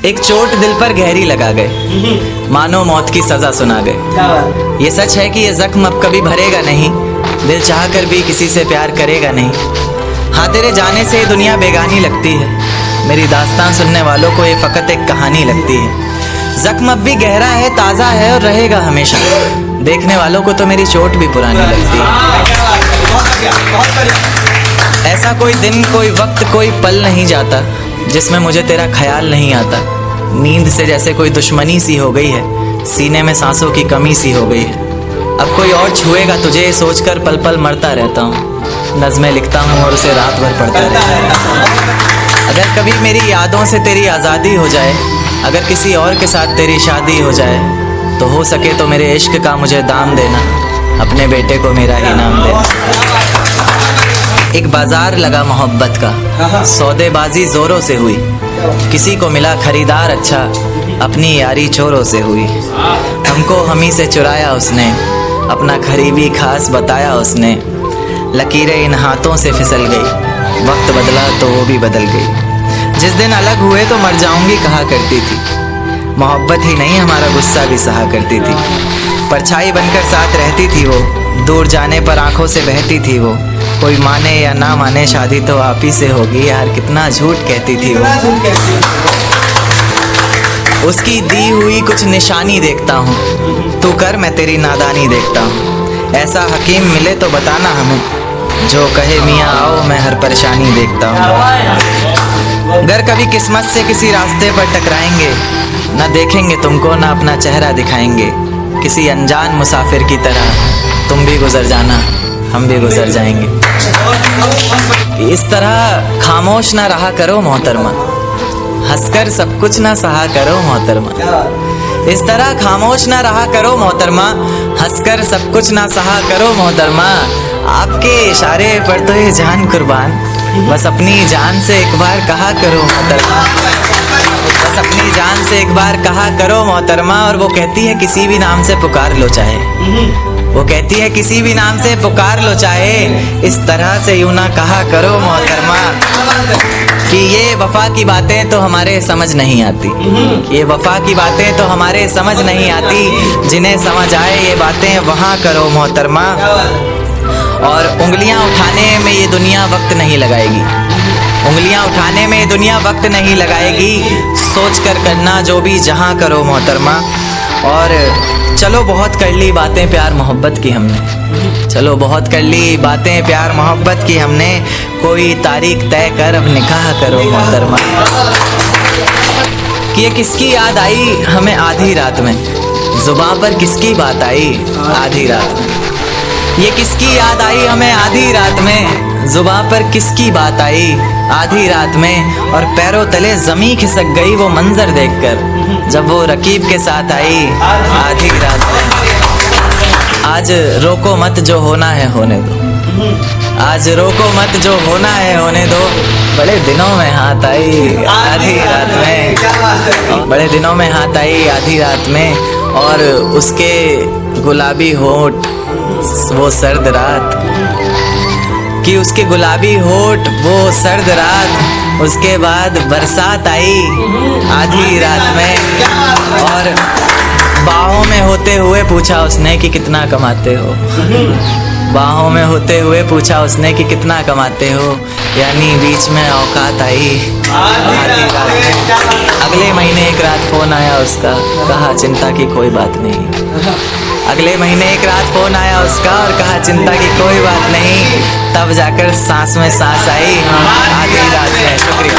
एक चोट दिल पर गहरी लगा गए, मानो मौत की सजा सुना गए। ये सच है कि ये जख्म अब कभी भरेगा नहीं, दिल चाह कर भी किसी से प्यार करेगा नहीं। हाँ, तेरे जाने से दुनिया बेगानी लगती है, मेरी दास्तान सुनने वालों को ये फकत एक कहानी लगती है। जख्म अब भी गहरा है, ताज़ा है और रहेगा हमेशा, देखने वालों को तो मेरी चोट भी पुरानी लगती है। ऐसा कोई दिन, कोई वक्त, कोई पल नहीं जाता जिसमें मुझे तेरा ख्याल नहीं आता। नींद से जैसे कोई दुश्मनी सी हो गई है, सीने में सांसों की कमी सी हो गई है। अब कोई और छुएगा तुझे सोचकर पल पल मरता रहता हूँ, नज़्में लिखता हूँ और उसे रात भर पढ़ता रहता हूँ। अगर कभी मेरी यादों से तेरी आज़ादी हो जाए, अगर किसी और के साथ तेरी शादी हो जाए, तो हो सके तो मेरे इश्क का मुझे दाम देना, अपने बेटे को मेरा ही नाम देना। एक बाजार लगा मोहब्बत का, सौदेबाजी जोरों से हुई, किसी को मिला खरीदार अच्छा, अपनी यारी चोरों से हुई। हमको हमी से चुराया उसने, अपना करीबी खास बताया उसने। लकीरें इन हाथों से फिसल गई, वक्त बदला तो वो भी बदल गई। जिस दिन अलग हुए तो मर जाऊंगी कहा करती थी, मोहब्बत ही नहीं हमारा गुस्सा भी सहा करती थी। परछाई बनकर साथ रहती थी वो, दूर जाने पर आंखों से बहती थी वो। कोई माने या ना माने शादी तो आप ही से होगी, यार कितना झूठ कहती थी वो। उसकी दी हुई कुछ निशानी देखता हूँ, तू कर मैं तेरी नादानी देखता हूँ। ऐसा हकीम मिले तो बताना हमें, जो कहे मियाँ आओ मैं हर परेशानी देखता हूँ। अगर कभी किस्मत से किसी रास्ते पर टकराएंगे, ना देखेंगे तुमको ना अपना चेहरा दिखाएंगे। किसी अनजान मुसाफिर की तरह तुम भी गुजर जाना, हम भी गुजर जाएंगे। इस तरह खामोश ना रहा करो मोहतरमा, हंसकर सब कुछ ना सहा करो मोहतरमा। इस तरह खामोश ना रहा करो मोहतरमा, हंसकर सब कुछ ना सहा करो मोहतरमा। आपके इशारे पर तो ये जान कुर्बान, बस अपनी जान से एक बार कहा करो मोहतरमा, बस अपनी जान से एक बार कहा करो मोहतरमा। और वो कहती है किसी भी नाम से पुकार लो चाहे, वो कहती है किसी भी नाम से पुकार लो चाहे, इस तरह से यूं ना कहा करो मोहतरमा कि ये वफा की बातें तो हमारे समझ नहीं आती, ये वफा की बातें तो हमारे समझ नहीं आती। जिन्हें समझ आए ये बातें वहाँ करो मोहतरमा। और उंगलियाँ उठाने में ये दुनिया वक्त नहीं लगाएगी, उंगलियाँ उठाने में ये दुनिया वक्त नहीं लगाएगी। सोच कर करना जो भी जहाँ करो मोहतरमा। और चलो बहुत कर ली बातें प्यार मोहब्बत की हमने, चलो बहुत कर ली बातें प्यार मोहब्बत की हमने। कोई तारीख तय कर अब निकाह करो मोहतरमा। कि ये किसकी याद आई हमें आधी रात में, जुबान पर किसकी बात आई आधी रात में। ये किसकी याद आई हमें आधी रात में, जुबान पर किसकी बात आई आधी रात में। और पैरों तले ज़मीं खिसक गई वो मंजर देखकर, जब वो रकीब के साथ आई आधी रात में। आज रोको मत जो होना है होने दो, आज रोको मत जो होना है होने दो। बड़े दिनों में हाथ आई आधी रात में, बड़े दिनों में हाथ आई आधी रात में। और उसके गुलाबी होठ वो सर्द रात, कि उसके गुलाबी होठ वो सर्द रात। उसके बाद बरसात आई आधी रात में, और बाहों में होते हुए पूछा उसने कि कितना कमाते हो, बाहों में होते हुए पूछा उसने कि कितना कमाते हो। यानी बीच में औकात आई आधी रात में। अगले महीने एक रात फ़ोन आया उसका, कहा चिंता की कोई बात नहीं। अगले महीने एक रात फ़ोन आया उसका और कहा चिंता की कोई बात नहीं। तब जाकर सांस में सांस आई आधी रात में। शुक्रिया।